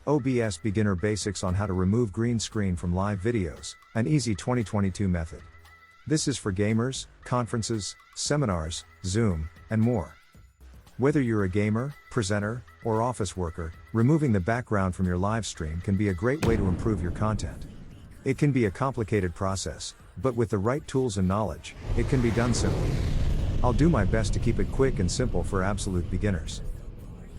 OBS Beginner Basics on how to remove green screen from live videos, an easy 2022 method. This is for gamers, conferences, seminars, Zoom, and more. Whether you're a gamer, presenter, or office worker, removing the background from your live stream can be a great way to improve your content. It can be a complicated process, but with the right tools and knowledge, it can be done simply. I'll do my best to keep it quick and simple for absolute beginners.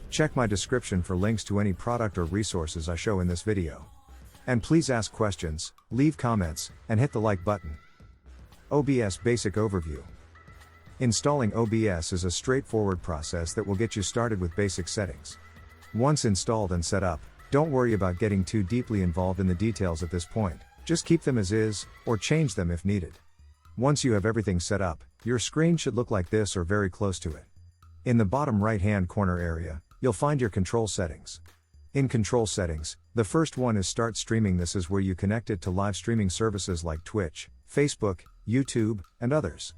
Check my description for links to any product or resources I show in this video. And please ask questions, leave comments, and hit the like button. OBS Basic Overview. Installing OBS is a straightforward process that will get you started with basic settings. Once installed and set up, don't worry about getting too deeply involved in the details at this point, just keep them as is, or change them if needed. Once you have everything set up, your screen should look like this or very close to it. In the bottom right-hand corner area, you'll find your control settings. In control settings, the first one is Start Streaming. This is where you connect it to live streaming services like Twitch, Facebook, YouTube, and others.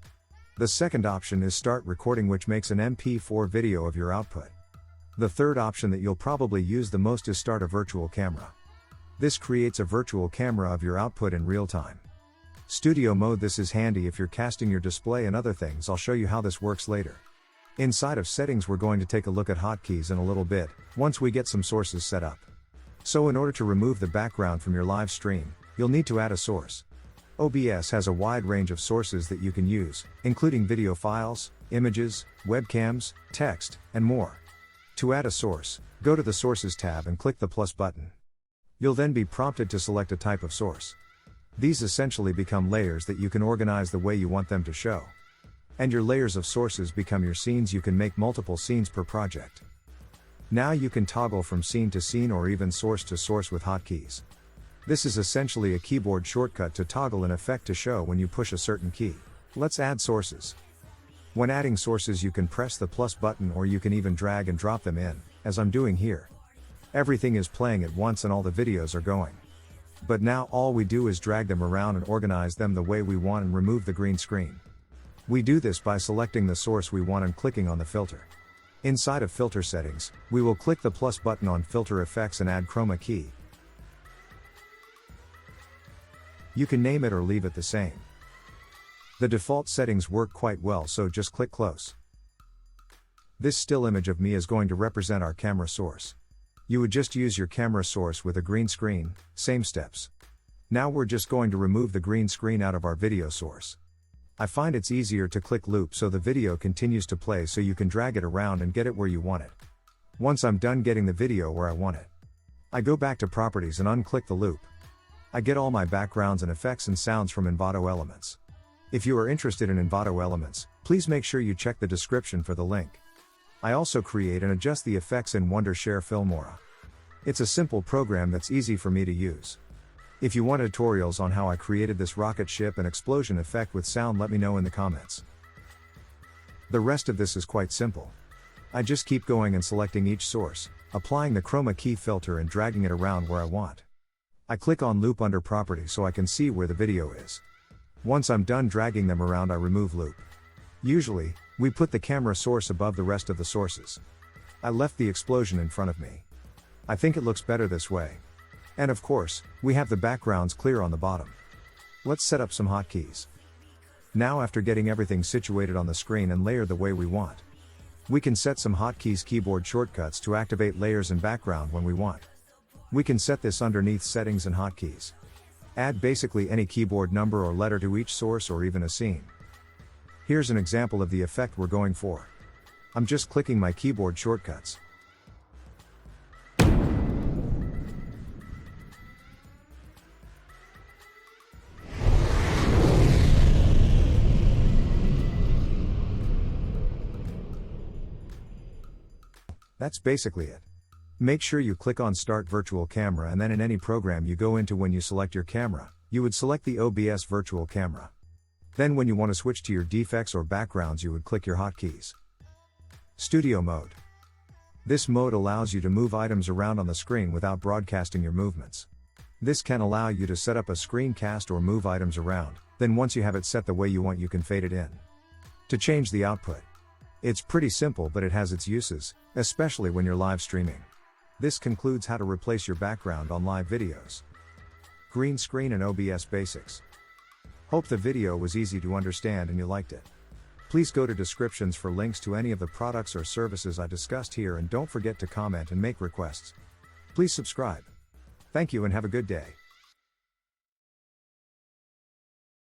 The second option is Start Recording, which makes an MP4 video of your output. The third option that you'll probably use the most is Start a Virtual Camera. This creates a virtual camera of your output in real time. Studio Mode. This is handy if you're casting your display and other things. I'll show you how this works later. Inside of settings, we're going to take a look at hotkeys in a little bit, once we get some sources set up. So in order to remove the background from your live stream, you'll need to add a source. OBS has a wide range of sources that you can use, including video files, images, webcams, text, and more. To add a source, go to the Sources tab and click the plus button. You'll then be prompted to select a type of source. These essentially become layers that you can organize the way you want them to show. And your layers of sources become your scenes. You can make multiple scenes per project. Now you can toggle from scene to scene or even source to source with hotkeys. This is essentially a keyboard shortcut to toggle an effect to show when you push a certain key. Let's add sources. When adding sources, you can press the plus button or you can even drag and drop them in, as I'm doing here. Everything is playing at once and all the videos are going. But now all we do is drag them around and organize them the way we want and remove the green screen. We do this by selecting the source we want and clicking on the filter. Inside of filter settings, we will click the plus button on filter effects and add chroma key. You can name it or leave it the same. The default settings work quite well, so just click close. This still image of me is going to represent our camera source. You would just use your camera source with a green screen, same steps. Now we're just going to remove the green screen out of our video source. I find it's easier to click loop so the video continues to play, so you can drag it around and get it where you want it. Once I'm done getting the video where I want it, I go back to Properties and unclick the loop. I get all my backgrounds and effects and sounds from Envato Elements. If you are interested in Envato Elements, please make sure you check the description for the link. I also create and adjust the effects in Wondershare Filmora. It's a simple program that's easy for me to use. If you want tutorials on how I created this rocket ship and explosion effect with sound, let me know in the comments. The rest of this is quite simple. I just keep going and selecting each source, applying the chroma key filter and dragging it around where I want. I click on loop under properties so I can see where the video is. Once I'm done dragging them around, I remove loop. Usually, we put the camera source above the rest of the sources. I left the explosion in front of me. I think it looks better this way. And of course, we have the backgrounds clear on the bottom. Let's set up some hotkeys. Now, after getting everything situated on the screen and layered the way we want, we can set some hotkeys, keyboard shortcuts to activate layers and background when we want. We can set this underneath settings and hotkeys. Add basically any keyboard number or letter to each source or even a scene. Here's an example of the effect we're going for. I'm just clicking my keyboard shortcuts. That's basically it. Make sure you click on Start Virtual Camera, and then in any program you go into, when you select your camera, you would select the OBS Virtual Camera. Then when you want to switch to your defects or backgrounds, you would click your hotkeys. Studio Mode. This mode allows you to move items around on the screen without broadcasting your movements. This can allow you to set up a screencast or move items around, then once you have it set the way you want, you can fade it in. To change the output. It's pretty simple, but it has its uses, especially when you're live streaming. This concludes how to replace your background on live videos. Green screen and OBS basics. Hope the video was easy to understand and you liked it. Please go to descriptions for links to any of the products or services I discussed here, and don't forget to comment and make requests. Please subscribe. Thank you and have a good day.